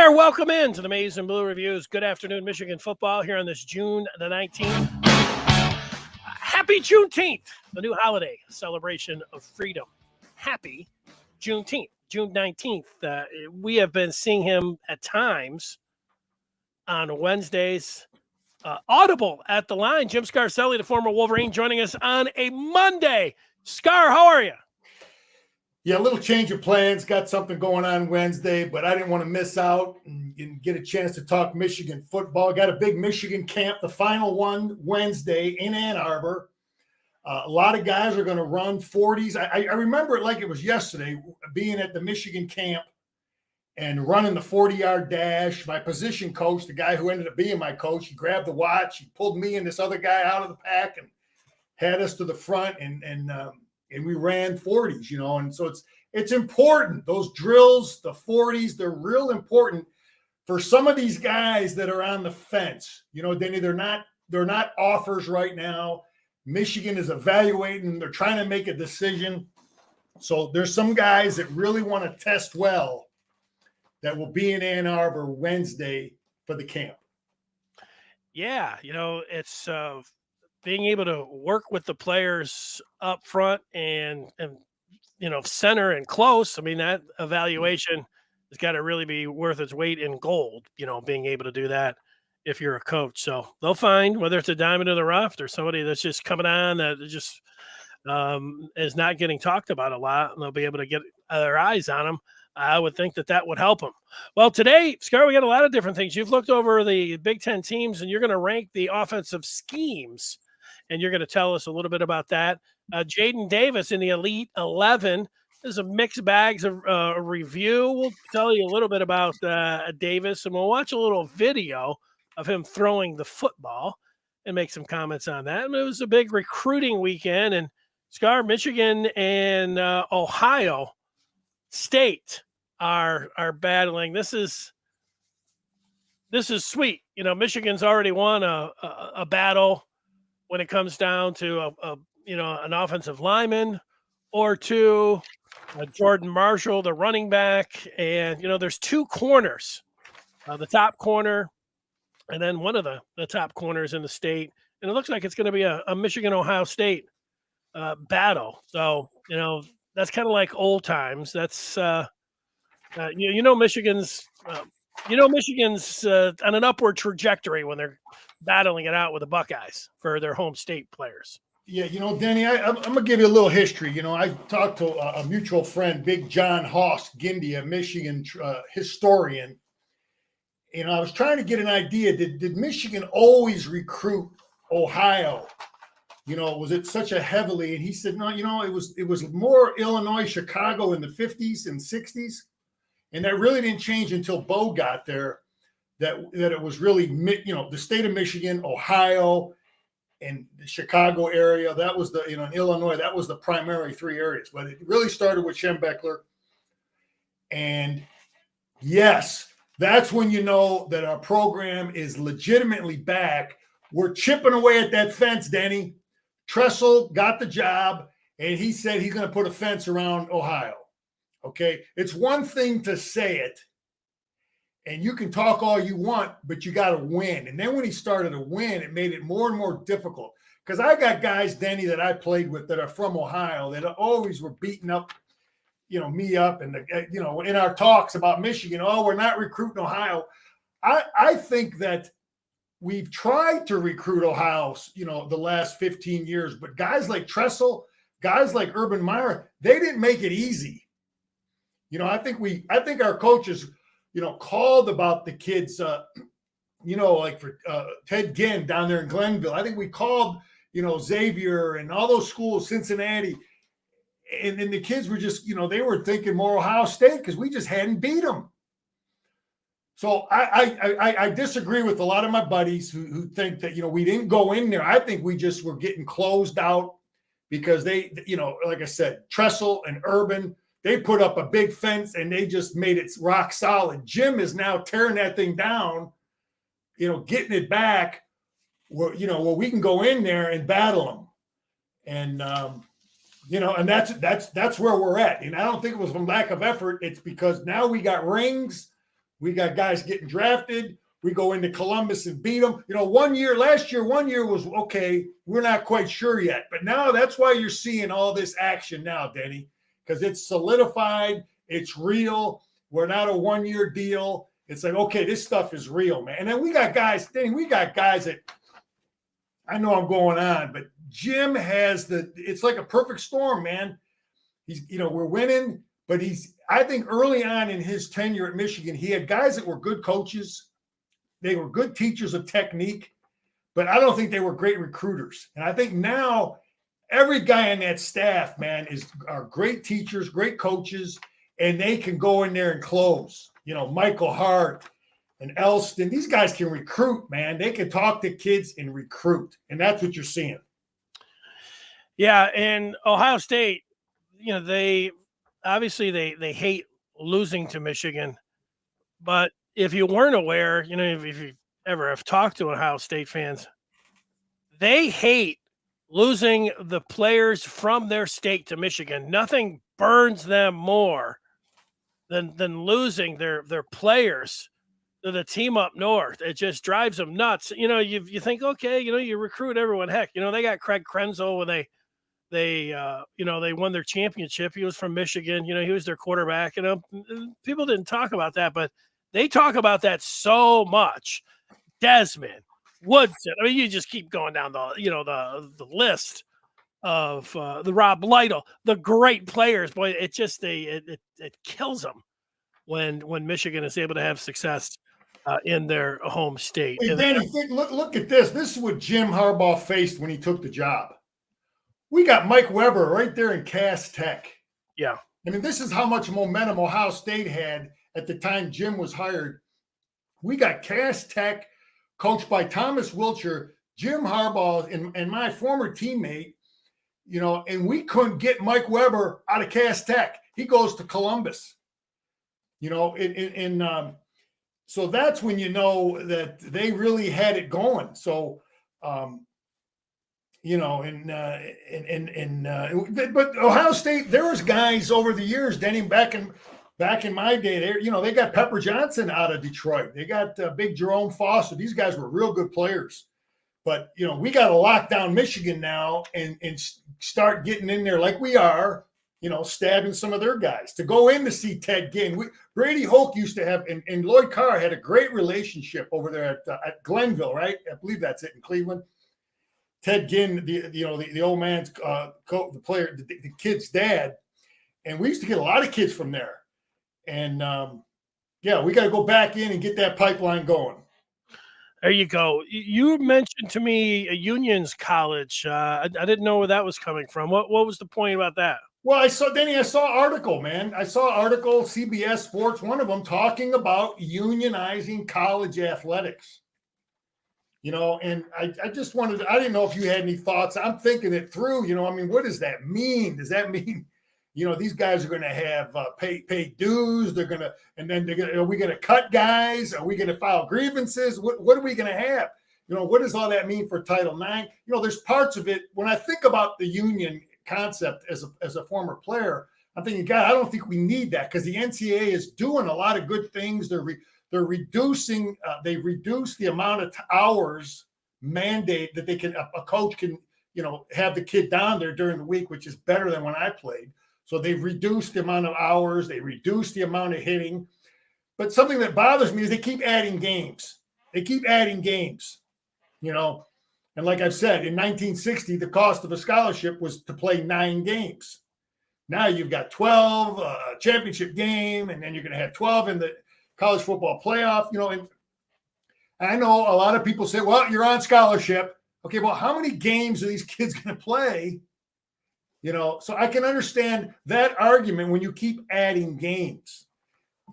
there. Welcome in to the Maize and Blue Reviews. Good afternoon, Michigan football here on this June the 19th. Happy Juneteenth, the new holiday celebration of freedom. Happy Juneteenth, June 19th. We have been seeing him at times on Wednesdays. Audible at the line. Jim Scarcelli, the former Wolverine, joining us on a Monday. Scar, how are you? Yeah, a little change of plans. Got something going on Wednesday, but I didn't want to miss out and get a chance to talk Michigan football. Got a big Michigan camp, the final one Wednesday in Ann Arbor. A lot of guys are going to run 40s. I remember it like it was yesterday, being at the Michigan camp and running the 40-yard dash. My position coach, the guy who ended up being my coach, he grabbed the watch. He pulled me and this other guy out of the pack and had us to the front, and we ran 40s, and so it's important. Those drills, the 40s, they're real important for some of these guys that are on the fence. Denny, they're not offers right now. Michigan is evaluating. They're trying to make a decision. So there's some guys that really want to test well that will be in Ann Arbor Wednesday for the camp. Yeah, it's being able to work with the players up front and center and close. I mean, that evaluation has got to really be worth its weight in gold, being able to do that if you're a coach. So they'll find whether it's a diamond in the rough or somebody that's just coming on that just is not getting talked about a lot, and they'll be able to get their eyes on them. I would think that would help them. Well, today, Scar, we got a lot of different things. You've looked over the Big Ten teams, and you're going to rank the offensive schemes, and you're going to tell us a little bit about that. Jadyn Davis in the Elite 11. There's a mixed bags of review. We'll tell you a little bit about Davis, and we'll watch a little video of him throwing the football and make some comments on that. And it was a big recruiting weekend, and Scar, Michigan and Ohio State are battling. This is sweet. Michigan's already won a battle when it comes down to an offensive lineman or two, Jordan Marshall, the running back, and there's two corners, the top corner, and then one of the top corners in the state, and it looks like it's going to be a Michigan-Ohio State battle. So that's kind of like old times. That's Michigan's on an upward trajectory when they're battling it out with the Buckeyes for their home state players. Yeah, Danny, I'm going to give you a little history. I talked to a mutual friend, Big John Hoss Gindy, a Michigan historian. I was trying to get an idea. Did Michigan always recruit Ohio? Was it such a heavily? And he said, no, it was more Illinois, Chicago in the 50s and 60s. And that really didn't change until Bo got there, that it was really, the state of Michigan, Ohio, and the Chicago area. That was in Illinois, that was the primary three areas. But it really started with Schembechler. And yes, that's when you know that our program is legitimately back. We're chipping away at that fence, Danny. Tressel got the job, and he said he's going to put a fence around Ohio. Okay? It's one thing to say it, and you can talk all you want, but you got to win. And then when he started to win, it made it more and more difficult. Because I got guys, Denny, that I played with that are from Ohio that always were beating up, me up. And, in our talks about Michigan, we're not recruiting Ohio. I think that we've tried to recruit Ohio, the last 15 years, but guys like Tressel, guys like Urban Meyer, they didn't make it easy. I think our coaches, called about the kids, like for Ted Ginn down there in Glenville. I think we called, Xavier and all those schools, Cincinnati, and the kids were just, they were thinking more Ohio State because we just hadn't beat them. So I disagree with a lot of my buddies who think that, we didn't go in there. I think we just were getting closed out because they, like I said, Tressel and Urban, they put up a big fence and they just made it rock solid. Jim is now tearing that thing down, getting it back where we can go in there and battle them. And, and that's where we're at. And I don't think it was from lack of effort. It's because now we got rings. We got guys getting drafted. We go into Columbus and beat them. Last year, one year was okay. We're not quite sure yet. But now that's why you're seeing all this action now, Denny, because it's solidified. It's real. We're not a one-year deal. It's like, okay, this stuff is real, man. And then we got guys, Denny, that I know I'm going on, but Jim has it's like a perfect storm, man. We're winning, but I think early on in his tenure at Michigan, he had guys that were good coaches. They were good teachers of technique, but I don't think they were great recruiters. And I think now every guy on that staff, man, are great teachers, great coaches, and they can go in there and close. Michael Hart and Elston, these guys can recruit, man. They can talk to kids and recruit, and that's what you're seeing. Yeah, and Ohio State, they obviously they hate losing to Michigan, but if you weren't aware, if you ever have talked to Ohio State fans, they hate losing the players from their state to Michigan. Nothing burns them more than losing their players to the team up north. It just drives them nuts. You think, okay, you recruit everyone. Heck, they got Craig Krenzel when they won their championship. He was from Michigan. He was their quarterback. People didn't talk about that, but they talk about that so much. Desmond, Woodson. I mean, you just keep going down the list of the Rob Lytle, the great players. Boy, it just it kills them when Michigan is able to have success in their home state. Hey, Danny, look at this. This is what Jim Harbaugh faced when he took the job. We got Mike Weber right there in Cass Tech. Yeah. I mean, this is how much momentum Ohio State had at the time Jim was hired. We got Cass Tech, coached by Thomas Wilcher, Jim Harbaugh, and my former teammate, and we couldn't get Mike Weber out of Cass Tech. He goes to Columbus. So that's when you know that they really had it going. So, but Ohio State, there was guys over the years, Denny, back in my day, they got Pepper Johnson out of Detroit. They got big Jerome Foster. These guys were real good players. But, we got to lock down Michigan now and start getting in there like we are, stabbing some of their guys. To go in to see Ted Ginn. Brady Hoke used to have, and Lloyd Carr had a great relationship over there at Glenville, right? I believe that's it in Cleveland. Ted Ginn, the old man's the player, the kid's dad. And we used to get a lot of kids from there. And, we got to go back in and get that pipeline going. There you go. You mentioned to me a Union's college. I didn't know where that was coming from. What was the point about that? Well, I saw article, man. I saw article, CBS Sports, one of them talking about unionizing college athletics. And I just wanted I didn't know if you had any thoughts. I'm thinking it through, what does that mean? Does that mean these guys are going to have pay dues. They're going to, and then are we going to cut guys? Are we going to file grievances? What are we going to have? What does all that mean for Title IX? There's parts of it. When I think about the union concept as a former player, I'm thinking, God, I don't think we need that because the NCAA is doing a lot of good things. They're reducing. They reduce the amount of hours mandate that a coach can have the kid down there during the week, which is better than when I played. So they've reduced the amount of hours. They reduced the amount of hitting. But something that bothers me is they keep adding games. And like I've said, in 1960, the cost of a scholarship was to play 9 games. Now you've got 12, championship game, and then you're going to have 12 in the college football playoff. And I know a lot of people say, well, you're on scholarship. Okay, well, how many games are these kids going to play? So I can understand that argument when you keep adding games,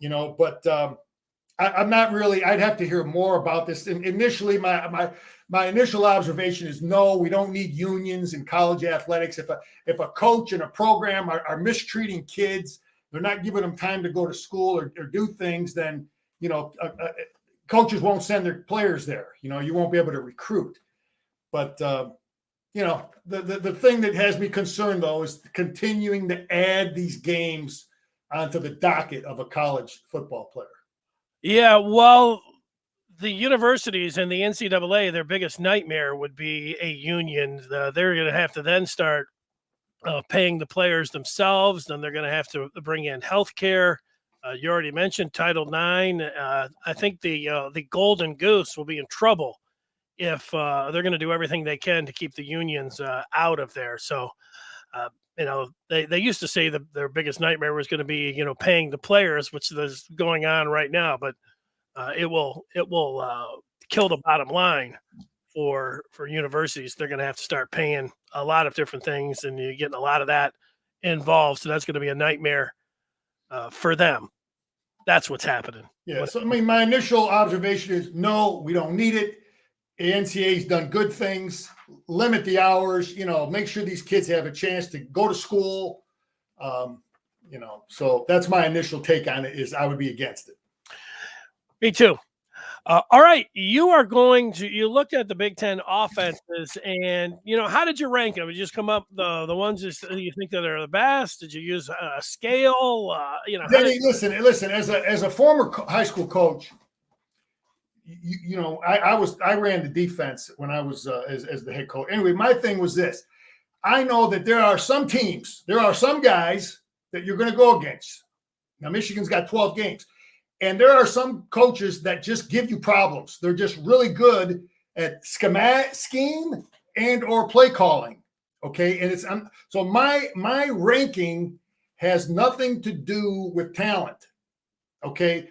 but I'm not really, I'd have to hear more about this. And initially, my initial observation is no, we don't need unions in college athletics. If a coach and a program are mistreating kids, they're not giving them time to go to school or do things, then, coaches won't send their players there. You won't be able to recruit. But, the thing that has me concerned, though, is continuing to add these games onto the docket of a college football player. Yeah, well, the universities and the NCAA, their biggest nightmare would be a union. They're going to have to then start paying the players themselves. Then they're going to have to bring in health care. You already mentioned Title IX. I think the Golden Goose will be in trouble if they're going to do everything they can to keep the unions out of there. So, they used to say their biggest nightmare was going to be, paying the players, which is going on right now. But it will kill the bottom line for universities. They're going to have to start paying a lot of different things, and you're getting a lot of that involved. So that's going to be a nightmare for them. That's what's happening. Yeah. So, I mean, my initial observation is no, we don't need it. The NCAA's done good things, limit the hours, make sure these kids have a chance to go to school. So that's my initial take on it is I would be against it. Me too. All right, you looked at the Big Ten offenses, and how did you rank them? Did you just come up the ones that you think that are the best? Did you use a scale? Denny, listen. As a former high school coach, I ran the defense when I was as the head coach. Anyway, my thing was this: I know that there are some teams, there are some guys that you're going to go against. Now, Michigan's got 12 games. And there are some coaches that just give you problems. They're just really good at scheme and or play calling. Okay. And so my ranking has nothing to do with talent. Okay.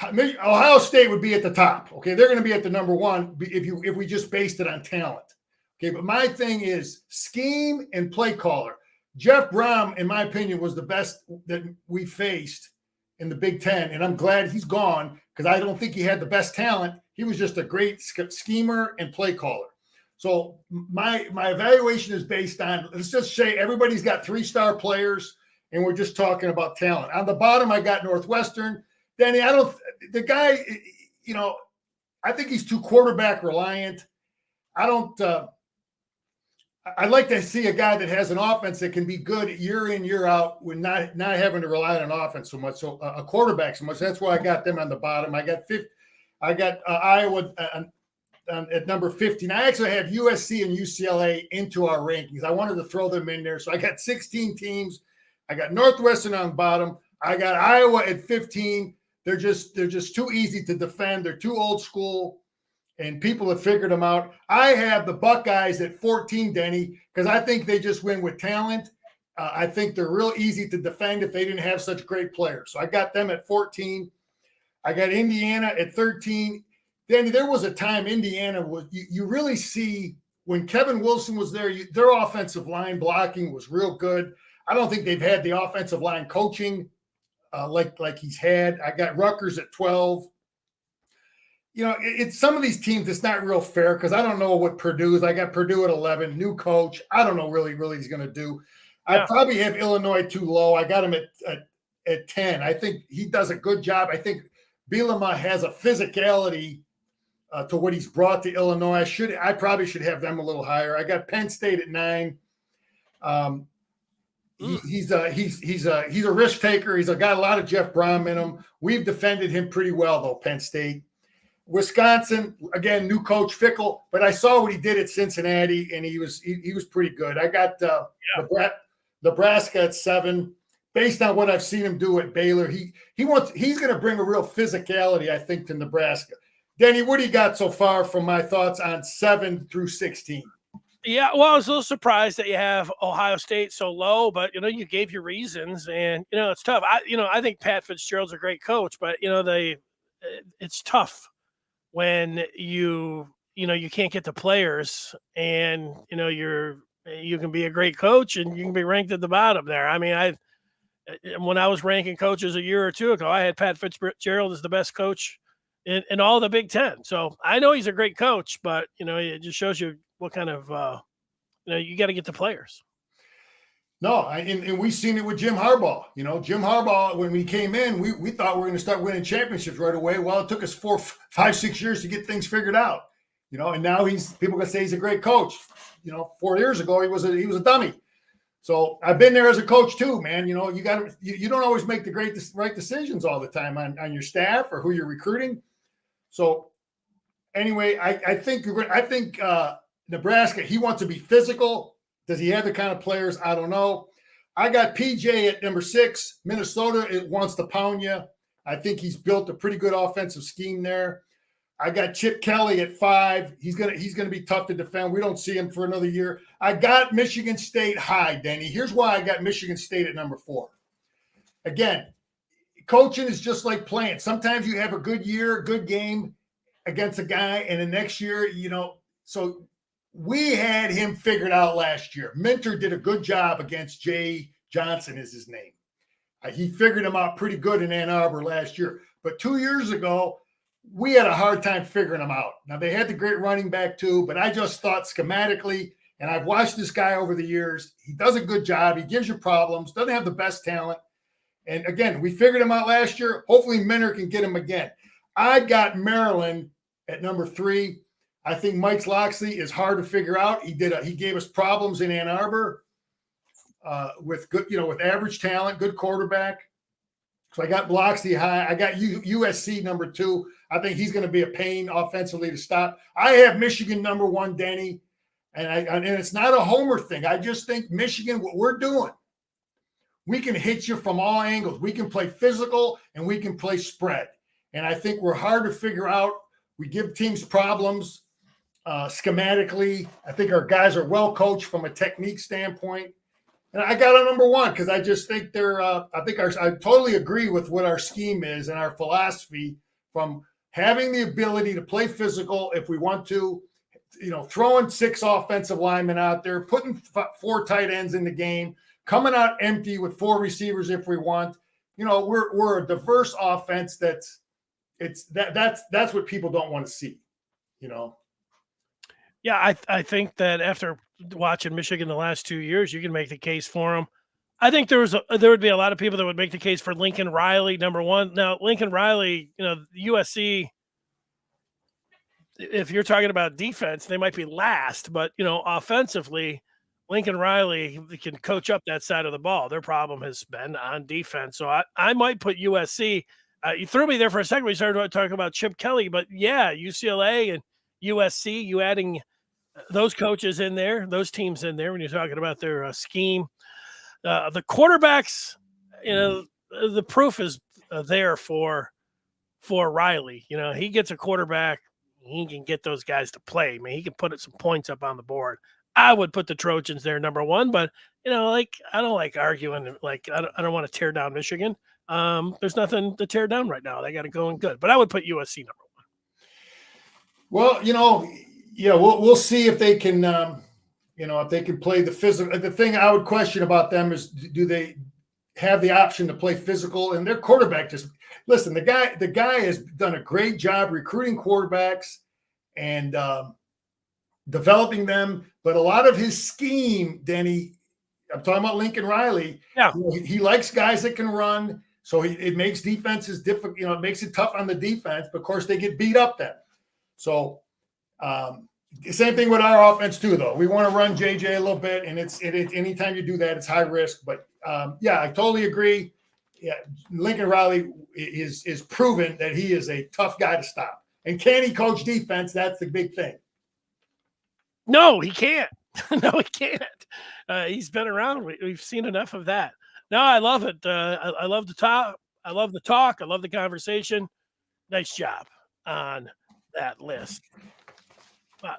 Ohio State would be at the top. Okay. They're going to be at the number one if we just based it on talent. Okay. But my thing is scheme and play caller. Jeff Brom, in my opinion, was the best that we faced in the Big Ten, and I'm glad he's gone because I don't think he had the best talent. He was just a great schemer and play caller. So my evaluation is based on, let's just say everybody's got 3-star players, and we're just talking about talent. On the bottom, I got Northwestern. Danny, I think he's too quarterback reliant. I'd like to see a guy that has an offense that can be good year in, year out with not having to rely on an offense so much. So a quarterback so much. That's why I got them on the bottom. I got Iowa at number 15. I actually have USC and UCLA into our rankings. I wanted to throw them in there. So I got 16 teams. I got Northwestern on the bottom. I got Iowa at 15. They're just too easy to defend. They're too old school. And people have figured them out. I have the Buckeyes at 14, Denny, because I think they just win with talent. I think they're real easy to defend if they didn't have such great players. So I got them at 14. I got Indiana at 13. Danny, there was a time Indiana was you really see when Kevin Wilson was there, their offensive line blocking was real good. I don't think they've had the offensive line coaching like he's had. I got Rutgers at 12. It's some of these teams, it's not real fair because I don't know what Purdue is. I got Purdue at 11, new coach. I don't know really he's going to do. Yeah. I probably have Illinois too low. I got him at 10. I think he does a good job. I think Bielema has a physicality to what he's brought to Illinois. I probably should have them a little higher. I got Penn State at 9. He's a risk taker. He's got a lot of Jeff Brom in him. We've defended him pretty well though, Penn State. Wisconsin, again, new coach Fickle, but I saw what he did at Cincinnati, and he was pretty good. I got Nebraska at 7. Based on what I've seen him do at Baylor, he's going to bring a real physicality, I think, to Nebraska. Denny, what do you got so far from my thoughts on 7 through 16? Yeah, well, I was a little surprised that you have Ohio State so low, but you gave your reasons, and it's tough. I think Pat Fitzgerald's a great coach, but it's tough when you can't get the players, and you can be a great coach and you can be ranked at the bottom there. I mean, when I was ranking coaches a year or two ago, I had Pat Fitzgerald as the best coach in all the Big Ten. So I know he's a great coach, but it just shows you what kind of you got to get the players. No, and we've seen it with Jim Harbaugh. Jim Harbaugh, when we came in, we thought we were going to start winning championships right away. Well, it took us 4, 5, 6 years to get things figured out. And now people going to say he's a great coach. 4 years ago he was a dummy. So I've been there as a coach too, man. You know, you don't always make the right decisions all the time on your staff or who you're recruiting. So anyway, I think Nebraska. He wants to be physical. Does he have the kind of players? I don't know. I got PJ at number 6. Minnesota, it wants to pound you. I think he's built a pretty good offensive scheme there. I got Chip Kelly at 5. He's gonna be tough to defend. We don't see him for another year. I got Michigan State high, Denny. Here's why I got Michigan State at number 4. Again, coaching is just like playing. Sometimes you have a good year, a good game against a guy, and the next year, so we had him figured out last year. Minter did a good job against Jay Johnson is his name. He figured him out pretty good in Ann Arbor last year. But 2 years ago, we had a hard time figuring him out. Now, they had the great running back too, but I just thought schematically, and I've watched this guy over the years, he does a good job. He gives you problems, doesn't have the best talent. And again, we figured him out last year. Hopefully, Minter can get him again. I got Maryland at number 3. I think Mike Loxley is hard to figure out. He gave us problems in Ann Arbor with good, with average talent, good quarterback. So I got Loxley high. I got USC number 2. I think he's going to be a pain offensively to stop. I have Michigan number 1, Denny, and it's not a homer thing. I just think Michigan, what we're doing, we can hit you from all angles. We can play physical and we can play spread. And I think we're hard to figure out. We give teams problems schematically. I think our guys are well coached from a technique standpoint. And I got a number 1 because I just think I totally agree with what our scheme is and our philosophy, from having the ability to play physical if we want to, throwing 6 offensive linemen out there, putting 4 tight ends in the game, coming out empty with 4 receivers if we want. We're a diverse offense that's what people don't want to see, Yeah, I think that after watching Michigan the last 2 years, you can make the case for them. I think there would be a lot of people that would make the case for Lincoln Riley, number 1. Now, Lincoln Riley, USC, if you're talking about defense, they might be last, but offensively, Lincoln Riley can coach up that side of the ball. Their problem has been on defense. So I might put USC. You threw me there for a second. We started talking about Chip Kelly, but yeah, UCLA and USC, you adding those coaches in there, those teams in there when you're talking about their scheme. The quarterbacks, the proof is there for Riley. He gets a quarterback, he can get those guys to play. I mean, he can put some points up on the board. I would put the Trojans there number 1, but I don't like arguing. Like I don't want to tear down Michigan. There's nothing to tear down right now. They got it going good, but I would put USC number 1. Well, we'll see if they can, if they can play the physical. The thing I would question about them is, do they have the option to play physical? And their quarterback listen. The guy has done a great job recruiting quarterbacks and developing them. But a lot of his scheme, Denny, I'm talking about Lincoln Riley. Yeah, he likes guys that can run, so it makes defenses difficult. It makes it tough on the defense. But of course, they get beat up then. So. Same thing with our offense too, though. We want to run JJ a little bit, and it's anytime you do that, it's high risk. But yeah, I totally agree. Yeah, Lincoln Riley is proven that he is a tough guy to stop. And can he coach defense? That's the big thing. No, he can't. No, he can't. He's been around. We've seen enough of that. No, I love it. I love the talk. I love the talk. I love the conversation. Nice job on that list.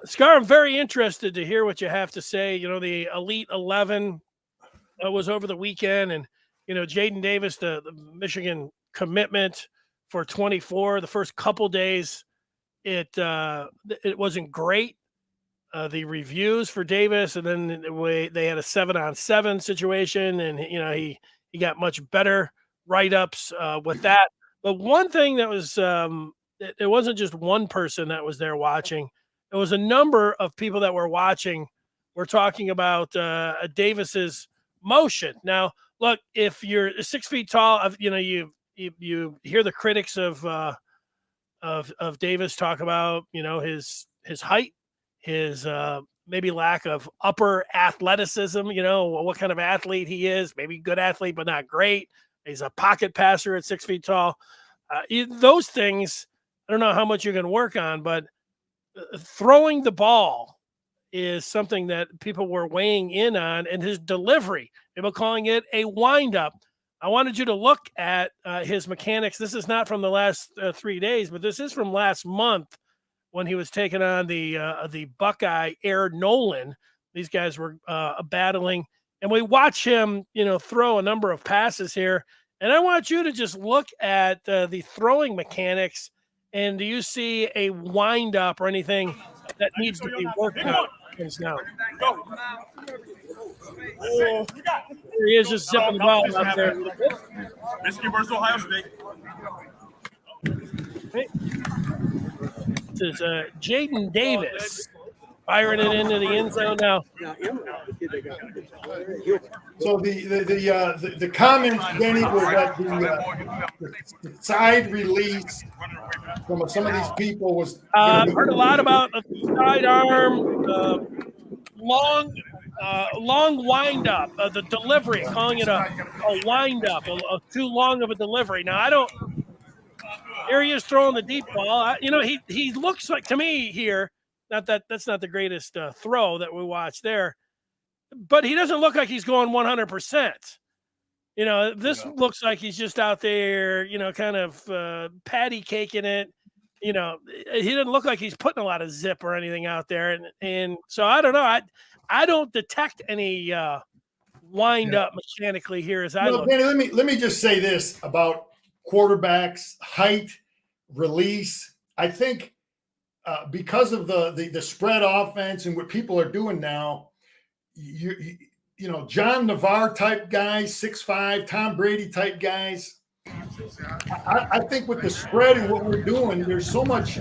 Scar, I'm very interested to hear what you have to say. The Elite 11 was over the weekend, and Jadyn Davis, the Michigan commitment for 24. The first couple days, it wasn't great. The reviews for Davis, and then they had a 7-on-7 situation, and he got much better write-ups with that. But one thing that was it wasn't just one person that was there watching. It was a number of people that were watching. We're talking about Davis's motion. Now, look, if you're 6 feet tall, you hear the critics of Davis talk about his height, his maybe lack of upper athleticism, what kind of athlete he is, maybe good athlete, but not great. He's a pocket passer at 6 feet tall. Those things, I don't know how much you can work on, but throwing the ball is something that people were weighing in on, and his delivery, people calling it a windup. I wanted you to look at his mechanics. This is not from the last 3 days, but this is from last month when he was taking on the Buckeye Air Nolan. These guys were battling, and we watch him, throw a number of passes here. And I want you to just look at the throwing mechanics. And do you see a wind up or anything that needs to be worked on now? Here he is, just zipping the ball out there. Michigan versus Ohio State. This is Jadyn Davis firing it into the end zone now. So the comments, Denny, was that the side release from some of these people was. I've heard a lot about a sidearm, long wind up, the delivery, calling it a wind up, a too long of a delivery. Now I don't. Here he is throwing the deep ball. He looks like, to me here, that's not the greatest throw that we watched there, but he doesn't look like he's going 100%. This looks like he's just out there, kind of patty caking it. He didn't look like he's putting a lot of zip or anything out there. And so I don't know. I don't detect any wind up mechanically here as I look. Danny, let me just say this about quarterbacks, height, release. I think because of the spread offense and what people are doing now, John Navarre type guys, 6'5", Tom Brady type guys. I think with the spread and what we're doing, there's so much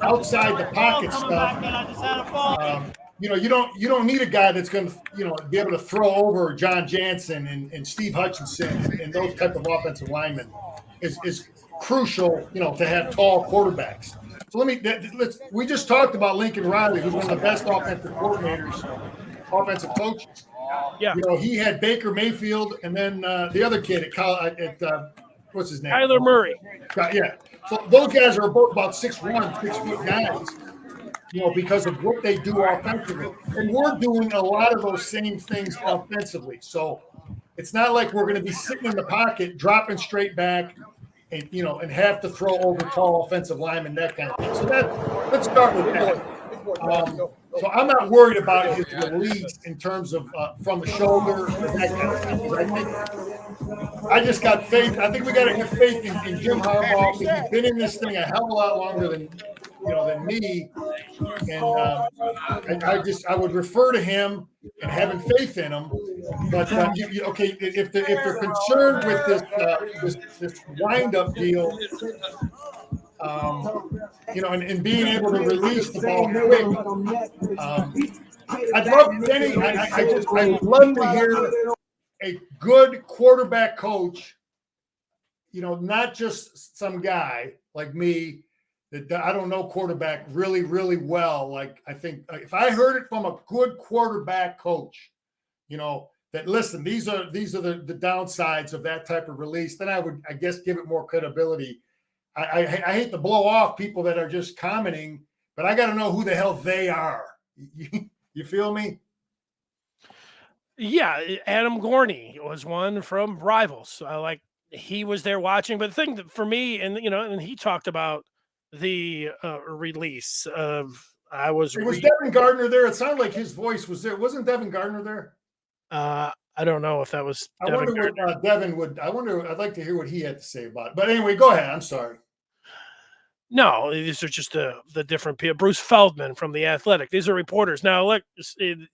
outside the pocket stuff. You don't need a guy that's going to be able to throw over John Jansen and Steve Hutchinson and those type of offensive linemen is crucial. To have tall quarterbacks. So we just talked about Lincoln Riley, who's one of the best offensive coordinators, offensive coaches. Yeah. He had Baker Mayfield and then the other kid at what's his name? Kyler Murray. Yeah. So those guys are both about 6'1", 6 foot guys, because of what they do offensively. And we're doing a lot of those same things offensively. So it's not like we're going to be sitting in the pocket, dropping straight back, and have to throw over tall offensive linemen, that kind of thing. So let's start with that. So I'm not worried about his release in terms of from the shoulder, that kind of thing. I just got faith. I think we got to have faith in Jim Harbaugh. He's been in this thing a hell of a lot longer than me, and I would refer to him and having faith in him. But if they're concerned with this wind up deal, and being able to release the ball quick, I'd love Denny. I'd love to hear a good quarterback coach. Not just some guy like me that I don't know quarterback really, really well. Like, I think if I heard it from a good quarterback coach, that listen, these are the downsides of that type of release, then I would, I guess, give it more credibility. I hate to blow off people that are just commenting, but I got to know who the hell they are. You feel me? Yeah, Adam Gorney was one from Rivals. He was there watching, but the thing that for me, and he talked about the release of was Devin Gardner there? It sounded like his voice was there. Wasn't Devin Gardner there? I don't know if that was. I wonder what Devin would. I'd like to hear what he had to say about it. But anyway, go ahead. I'm sorry. No, these are just the different people. Bruce Feldman from The Athletic. These are reporters. Now, look,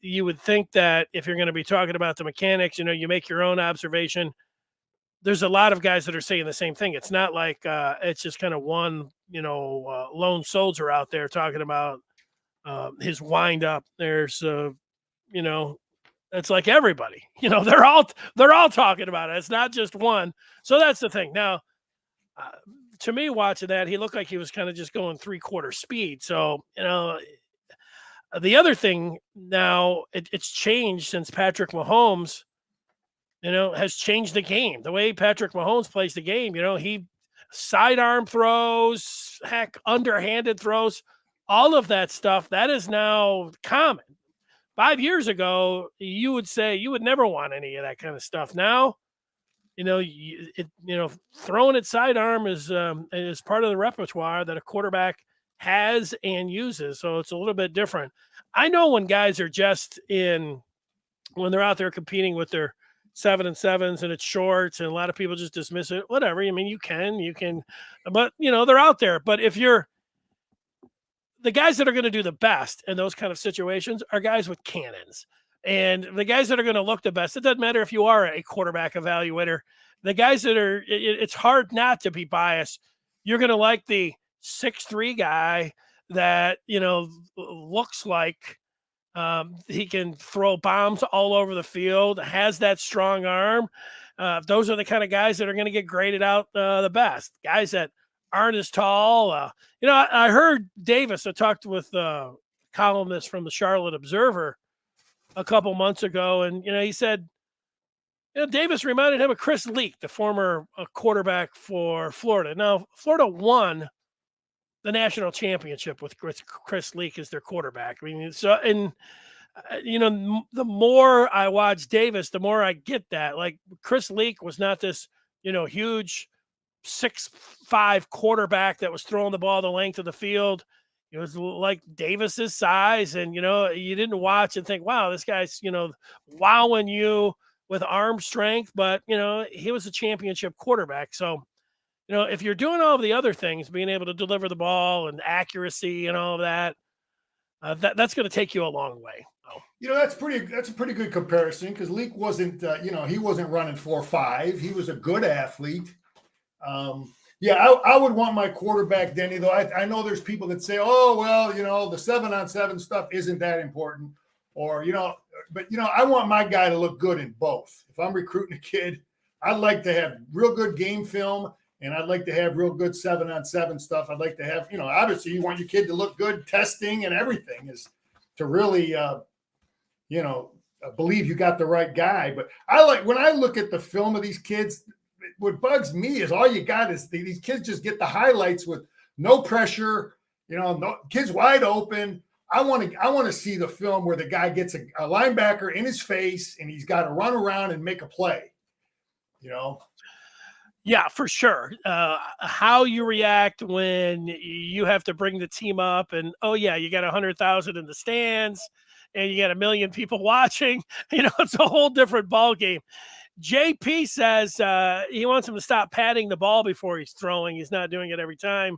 you would think that if you're going to be talking about the mechanics, you make your own observation. There's a lot of guys that are saying the same thing. It's not like it's just kind of one, lone soldier out there talking about his wind up. There's, it's like everybody, they're all talking about it. It's not just one. So that's the thing. Now, to me, watching that, he looked like he was kind of just going 3/4 speed. So, The other thing now, it's changed since Patrick Mahomes, has changed the game. The way Patrick Mahomes plays the game, he sidearm throws, heck, underhanded throws, all of that stuff, that is now common. 5 years ago, you would say you would never want any of that kind of stuff. Now, throwing it sidearm is part of the repertoire that a quarterback has and uses. So it's a little bit different. I know when guys are when they're out there competing with their 7-7s and it's shorts, and a lot of people just dismiss it. Whatever. I mean, you can, but they're out there. But if you're the guys that are going to do the best in those kind of situations are guys with cannons. And the guys that are going to look the best, it doesn't matter if you are a quarterback evaluator, the guys that are, it's hard not to be biased. You're going to like the 6'3" guy that, looks like he can throw bombs all over the field, has that strong arm. Those are the kind of guys that are going to get graded out the best. Guys that aren't as tall. I heard Davis, I talked with a columnist from the Charlotte Observer a couple months ago, and he said, Davis reminded him of Chris Leak, the former quarterback for Florida. Now, Florida won the national championship with Chris Leak as their quarterback. I mean, the more I watch Davis, the more I get that. Like, Chris Leak was not this, huge 6'5" quarterback that was throwing the ball the length of the field. It was like Davis's size, and you didn't watch and think, wow, this guy's wowing you with arm strength, but he was a championship quarterback. So if you're doing all of the other things, being able to deliver the ball and accuracy and all of that, that's going to take you a long way. That's a pretty good comparison, because Leak wasn't he wasn't running 4.5. He was a good athlete. I would want my quarterback, Denny, though. I know there's people that say, oh, well, the 7-on-7 stuff isn't that important, or, but I want my guy to look good in both. If I'm recruiting a kid, I'd like to have real good game film, and I'd like to have real good 7-on-7 stuff. I'd like to have, obviously you want your kid to look good testing and everything, is to really, believe you got the right guy. But when I look at the film of these kids, what bugs me is all you got is these kids just get the highlights with no pressure, no kids wide open. I want to see the film where the guy gets a linebacker in his face and he's got to run around and make a play. Yeah, for sure. How you react when you have to bring the team up, and you got 100,000 in the stands and you got 1 million people watching. It's a whole different ball game. JP says he wants him to stop patting the ball before he's throwing. He's not doing it every time.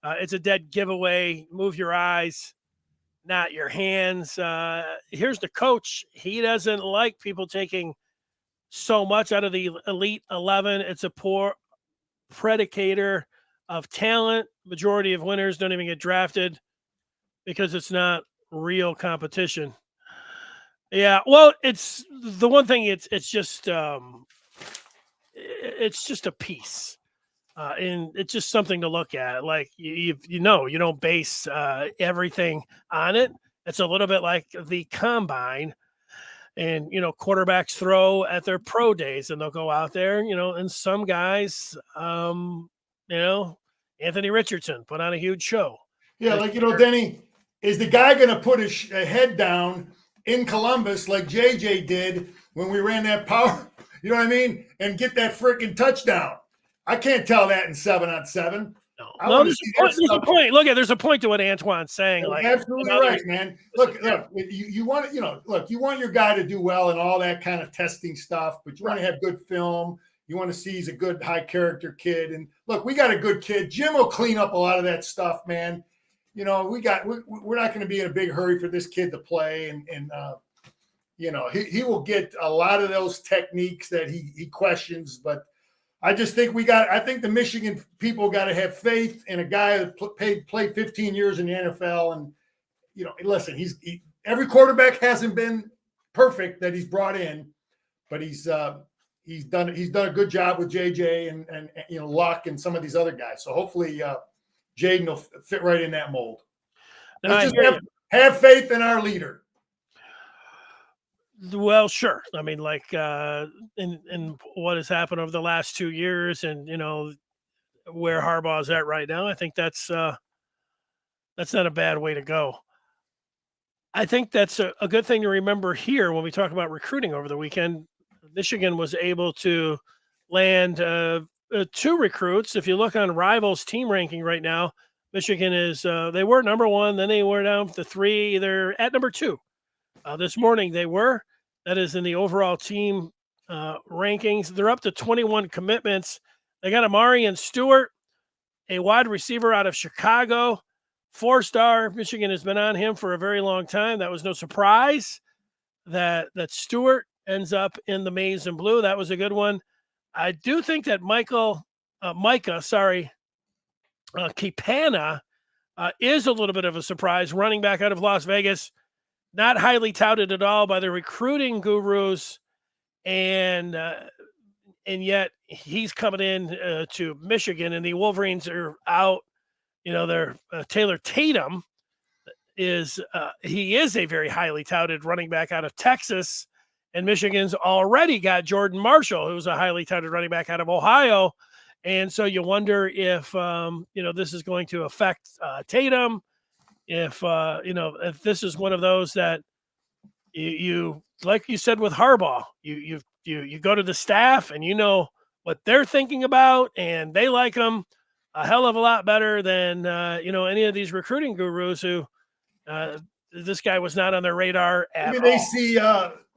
It's a dead giveaway. Move your eyes, not your hands. Here's the coach. He doesn't like people taking so much out of the Elite 11. It's a poor predicator of talent. Majority of winners don't even get drafted because it's not real competition. Yeah, well, it's the one thing. It's just a piece, and it's just something to look at. Like you don't base everything on it. It's a little bit like the combine, and quarterbacks throw at their pro days, and they'll go out there, and some guys, Anthony Richardson put on a huge show. Yeah, Denny, is the guy going to put his head down in Columbus like JJ did when we ran that power, and get that freaking touchdown? I can't tell that in 7-on-7. No, there's a point. Look, there's a point to what Antoine's saying. Like, absolutely right, man. Look, you want you want your guy to do well and all that kind of testing stuff, but you want to have good film. You want to see he's a good high character kid. And look, we got a good kid. Jim will clean up a lot of that stuff, man. We're not going to be in a big hurry for this kid to play, and he will get a lot of those techniques that he questions. But I just think I think the Michigan people got to have faith in a guy that played 15 years in the NFL. And listen, every quarterback hasn't been perfect that he's brought in, but he's done a good job with JJ and Luck and some of these other guys. So hopefully Jadyn will fit right in that mold. Have faith in our leader. Well, sure. I mean, like in what has happened over the last 2 years, and where Harbaugh's at right now, I think that's not a bad way to go. I think that's a good thing to remember here when we talk about recruiting over the weekend. Michigan was able to land two recruits. If you look on Rivals team ranking right now, Michigan is they were number one, then they were down to three. They're at number two. This morning they were. That is in the overall team rankings. They're up to 21 commitments. They got Amarian Stewart, a wide receiver out of Chicago, 4-star. Michigan has been on him for a very long time. That was no surprise that Stewart ends up in the maize and blue. That was a good one. I do think that Micah, Kipana is a little bit of a surprise. Running back out of Las Vegas, not highly touted at all by the recruiting gurus, and yet he's coming in to Michigan, and the Wolverines are out. Their Taylor Tatum is he is a very highly touted running back out of Texas, and Michigan's already got Jordan Marshall, who's a highly touted running back out of Ohio. And so you wonder if this is going to affect Tatum, if this is one of those that you like you said with Harbaugh, you go to the staff and what they're thinking about, and they like them a hell of a lot better than any of these recruiting gurus who this guy was not on their radar at maybe they see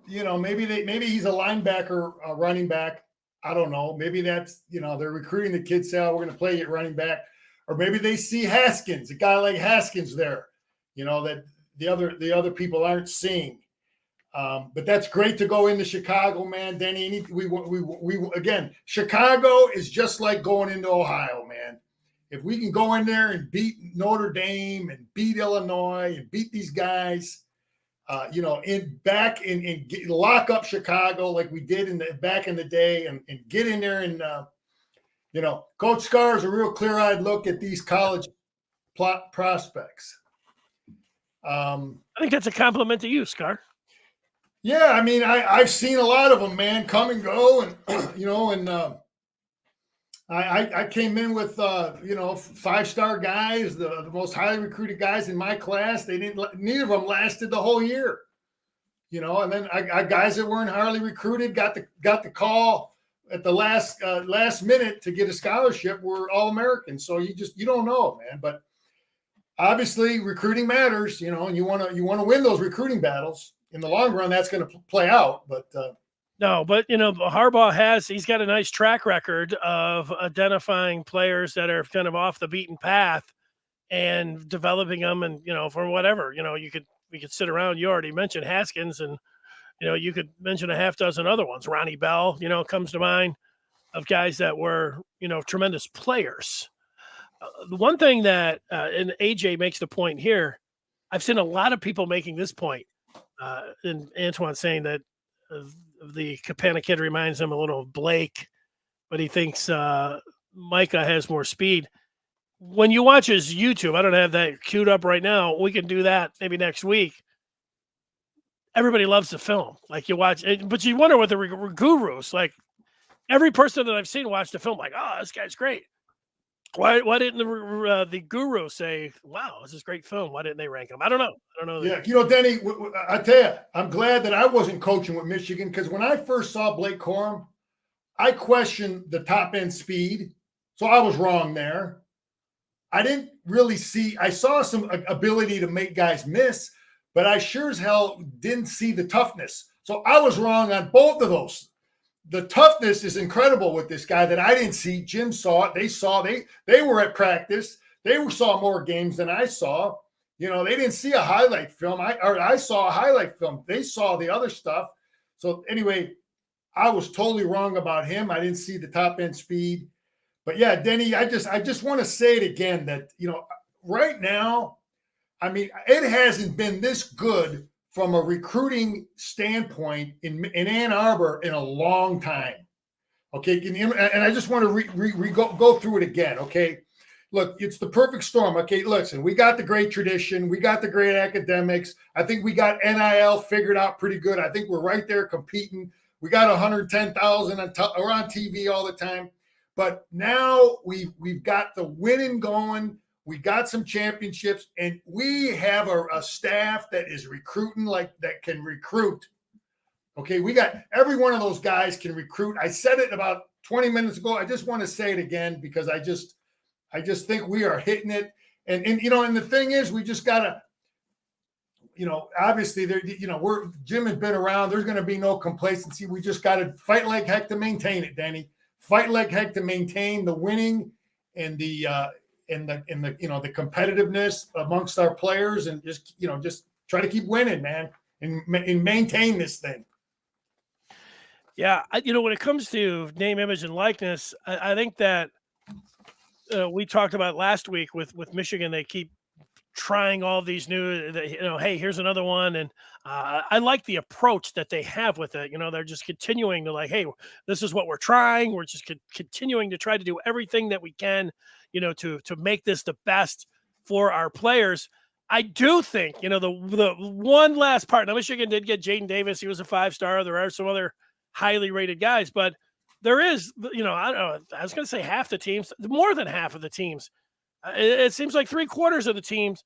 maybe he's a linebacker, a running back. I don't know. Maybe that's they're recruiting the kids, say, oh, we're going to play you at running back. Or maybe they see Haskins, a guy like Haskins there, that the other people aren't seeing. But that's great to go into Chicago, man. Denny, we again, Chicago is just like going into Ohio, man. If we can go in there and beat Notre Dame and beat Illinois and beat these guys, lock up Chicago like we did back in the day, and get in there and Coach Scar is a real clear-eyed look at these college prospects. I think that's a compliment to you, Scar. Yeah, I mean, I've seen a lot of them, man, come and go, and I came in with 5-star guys, the most highly recruited guys in my class. Neither of them lasted the whole year, and then I guys that weren't highly recruited got the call at the last minute to get a scholarship were All-Americans. So you don't know, man. But obviously recruiting matters, and you want to win those recruiting battles. In the long run, that's going to play out, but no, but Harbaugh he's got a nice track record of identifying players that are kind of off the beaten path and developing them, and for whatever, we could sit around. You already mentioned Haskins, and you could mention a half dozen other ones. Ronnie Bell, comes to mind, of guys that were tremendous players. The one thing that and AJ makes the point here, I've seen a lot of people making this point. And Antoine saying that the Capana kid reminds him a little of Blake, but he thinks Micah has more speed. When you watch his YouTube, I don't have that queued up right now. We can do that maybe next week. Everybody loves the film. Like you watch it, but you wonder what the gurus, like every person that I've seen watch the film, like, oh, this guy's great. Why didn't the guru say, wow, this is a great film? Why didn't they rank him? I don't know. Yeah, Denny, I tell you, I'm glad that I wasn't coaching with Michigan, because when I first saw Blake Corum, I questioned the top-end speed, so I was wrong there. I didn't really I saw some ability to make guys miss, but I sure as hell didn't see the toughness. So I was wrong on both of those. The toughness is incredible with this guy that I didn't see. Jim saw it. They saw they were at practice. They saw more games than I saw. They didn't see a highlight film. I saw a highlight film. They saw the other stuff. So anyway, I was totally wrong about him. I didn't see the top end speed. But yeah, Denny, I just want to say it again that right now, I mean, it hasn't been this good from a recruiting standpoint in Ann Arbor in a long time. Okay. And I just want to go through it again. Okay. look, it's the perfect storm. Okay, listen, we got the great tradition, we got the great academics. I think we got NIL figured out pretty good. I think we're right there competing. We got 110,000 we're on TV all the time. But now we've got the winning going. We got some championships, and we have a staff that is recruiting that can recruit. Okay, we got every one of those guys can recruit. I said it about 20 minutes ago. I just want to say it again because I just think we are hitting it. And the thing is, we just gotta, obviously there, Jim has been around. There's going to be no complacency. We just got to fight like heck to maintain it, Danny. Fight like heck to maintain the winning and the the competitiveness amongst our players, and just try to keep winning, man, and maintain this thing. Yeah, when it comes to name, image, and likeness, I think that we talked about last week with Michigan. They keep trying all these new, hey, here's another one, and I like the approach that they have with it. They're just continuing to hey, this is what we're trying. We're just continuing to try to do everything that we can, to make this the best for our players. I do think, the one last part. Now, Michigan did get Jadyn Davis. He was a 5-star. There are some other highly rated guys, but there is, I don't know, I was going to say half the teams, more than half of the teams. It seems like 3/4 of the teams,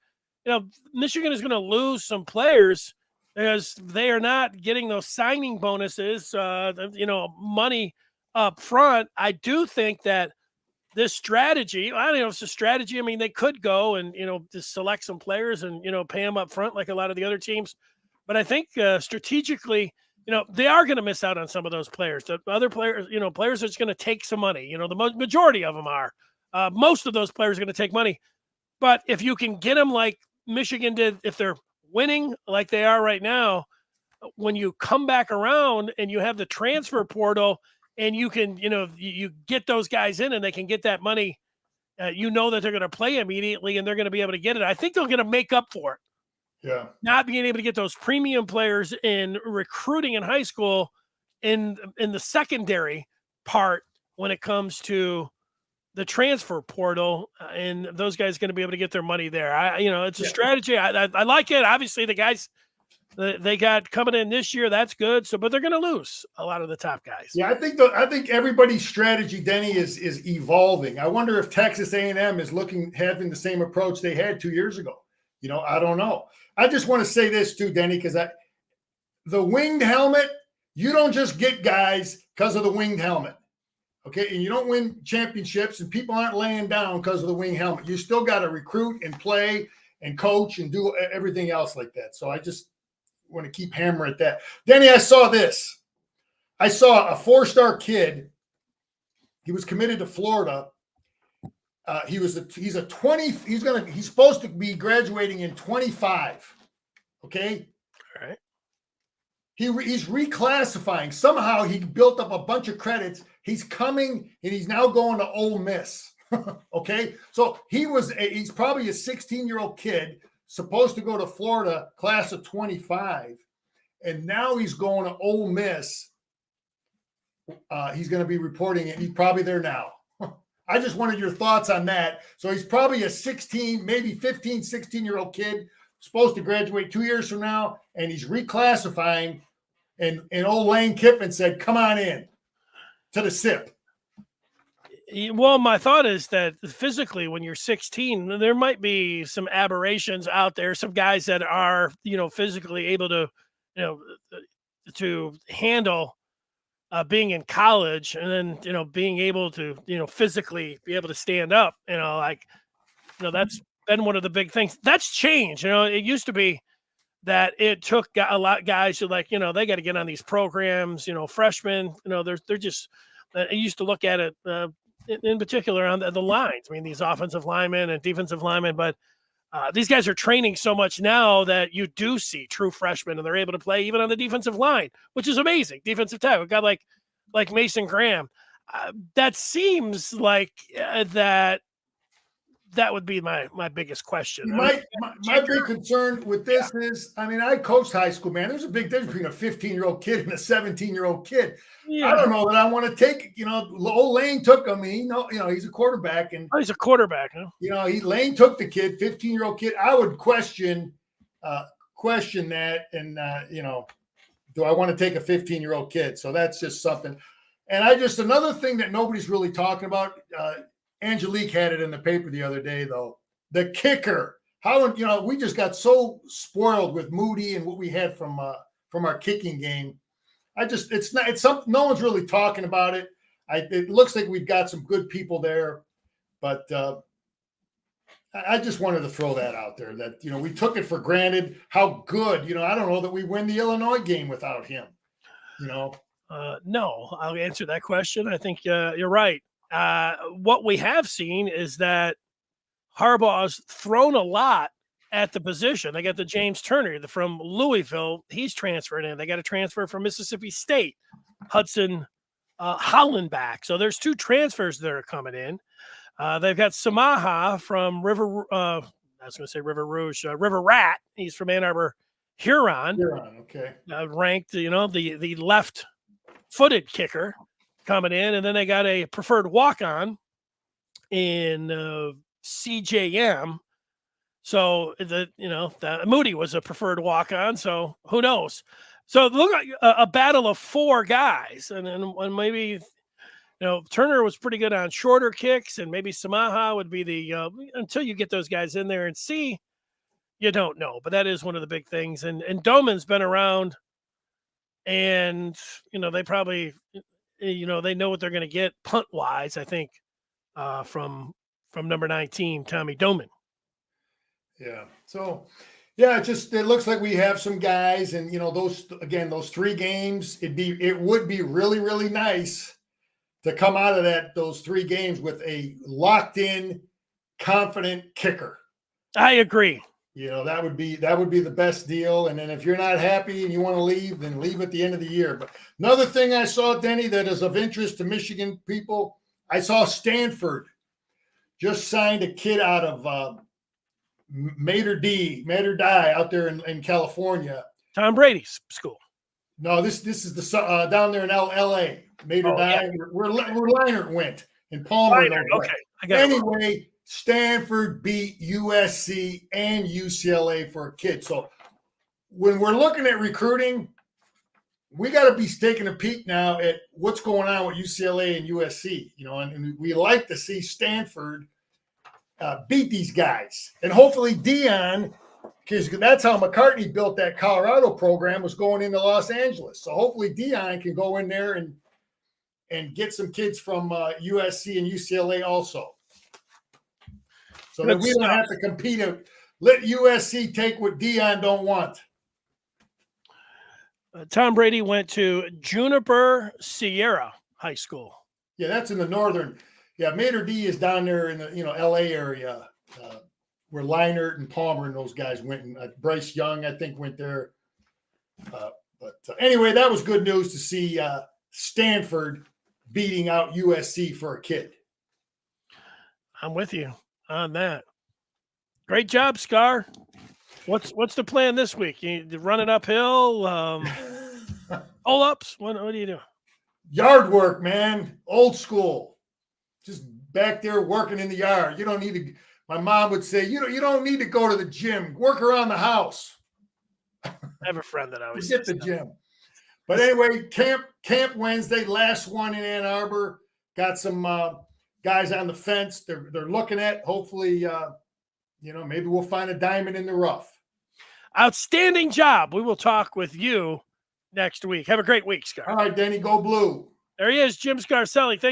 Michigan is going to lose some players because they are not getting those signing bonuses, money up front. I do think that this strategy, I don't know if it's a strategy. I mean, they could go and, just select some players and, pay them up front like a lot of the other teams. But I think strategically, they are going to miss out on some of those players. The other players, players that's going to take some money. The majority of them are. Most of those players are going to take money. But if you can get them like Michigan did, if they're winning like they are right now, when you come back around and you have the transfer portal and you can, you get those guys in and they can get that money, that they're going to play immediately and they're going to be able to get it. I think they're going to make up for it. Yeah. Not being able to get those premium players in recruiting in high school in the secondary part when it comes to the transfer portal, and those guys going to be able to get their money there. It's a strategy. I like it. Obviously, the guys they got coming in this year, that's good. So, but they're going to lose a lot of the top guys. Yeah, I think everybody's strategy, Denny, is evolving. I wonder if Texas A&M is having the same approach they had 2 years ago. I don't know. I just want to say this too, Denny, because the winged helmet, you don't just get guys because of the winged helmet. Okay, and you don't win championships, and people aren't laying down because of the wing helmet. You still got to recruit and play and coach and do everything else like that. So I just want to keep hammering at that. Denny, I saw this. I saw a 4-star kid. He was committed to Florida. He's supposed to be graduating in 25. Okay. All right. He's reclassifying. Somehow he built up a bunch of credits. He's coming and he's now going to Ole Miss. Okay. So he's probably a 16-year-old kid supposed to go to Florida, class of 25. And now he's going to Ole Miss. He's going to be reporting it. He's probably there now. I just wanted your thoughts on that. So he's probably a 16, maybe 15, 16-year-old kid supposed to graduate 2 years from now, and he's reclassifying. And old Lane Kiffin said, come on in to the SIP. Well, my thought is that physically, when you're 16, there might be some aberrations out there. Some guys that are, physically able to, to handle being in college, and then, being able to, physically be able to stand up, that's been one of the big things. That's changed. It used to be that it took a lot of guys who they got to get on these programs, freshmen, they're just, I used to look at it in particular on the lines. I mean, these offensive linemen and defensive linemen, but these guys are training so much now that you do see true freshmen, and they're able to play even on the defensive line, which is amazing. Defensive tackle, a guy like Mason Graham. That seems like that that would be my biggest question. I mean, My big concern with this is, I mean, I coached high school, man. There's a big difference between a 15-year-old kid and a 17-year-old kid. yeah. I don't know that I want to take, old Lane took him. He's a quarterback, and Oh, he's a quarterback, huh? Lane took the kid, 15-year-old kid. I would question that, and do I want to take a 15-year-old kid? So that's just something. And another thing that nobody's really talking about. Angelique had it in the paper the other day, though. The kicker. How we just got so spoiled with Moody and what we had from our kicking game. It's something no one's really talking about it. It looks like we've got some good people there, but I just wanted to throw that out there that we took it for granted how good. I don't know that we win the Illinois game without him. No, I'll answer that question. I think you're right. What we have seen is that Harbaugh's thrown a lot at the position. They got the James Turner from Louisville. He's transferred in. They got a transfer from Mississippi State, Hudson Holland back. So there's 2 transfers that are coming in. They've got Samaha from River Rouge, River Rat. He's from Ann Arbor, Huron. Okay. Ranked, the left-footed kicker coming in, and then they got a preferred walk-on in CJM. So the Moody was a preferred walk-on. So who knows? So look like a battle of 4 guys, and maybe Turner was pretty good on shorter kicks, and maybe Samaha would be the until you get those guys in there and see, you don't know. But that is one of the big things. And Doman's been around, and they probably. They know what they're going to get punt wise, I think, from number 19, Tommy Doman. Yeah. So, it looks like we have some guys, and those 3 games. It would be really, really nice to come out of those 3 games with a locked in, confident kicker. I agree. That would be the best deal. And then if you're not happy and you want to leave, then leave at the end of the year. But another thing I saw, Denny, that is of interest to Michigan people, I saw Stanford just signed a kid out of Mater Dei out there in California. Tom Brady's school. No, this is the down there in L.A. Mater Dei, where Leinart went and Palmer. Okay, I got anyway. Stanford beat USC and UCLA for a kid. So when we're looking at recruiting, we got to be taking a peek now at what's going on with UCLA and USC, and we like to see Stanford beat these guys. And hopefully Dion, because that's how McCartney built that Colorado program, was going into Los Angeles. So hopefully Dion can go in there and get some kids from USC and UCLA also. So that we don't have to compete. Let USC take what Dion don't want. Tom Brady went to Juniper Sierra High School. Yeah, that's in the northern. Yeah, Mater Dei is down there in the L.A. area where Leinart and Palmer and those guys went. And Bryce Young, I think, went there. But anyway, that was good news to see Stanford beating out USC for a kid. I'm with you on that. Great job, Scar. What's the plan this week? You running uphill? Pull-ups? What do you do? Yard work, man. Old school. Just back there working in the yard. You don't need to. My mom would say, you don't need to go to the gym. Work around the house. I have a friend that always forget the gym. But anyway, Camp Wednesday, last one in Ann Arbor. Got some guys on the fence. They're looking at. Hopefully, maybe we'll find a diamond in the rough. Outstanding job. We will talk with you next week. Have a great week, Scar. All right, Denny, go blue. There he is, Jim Scarcelli. Thank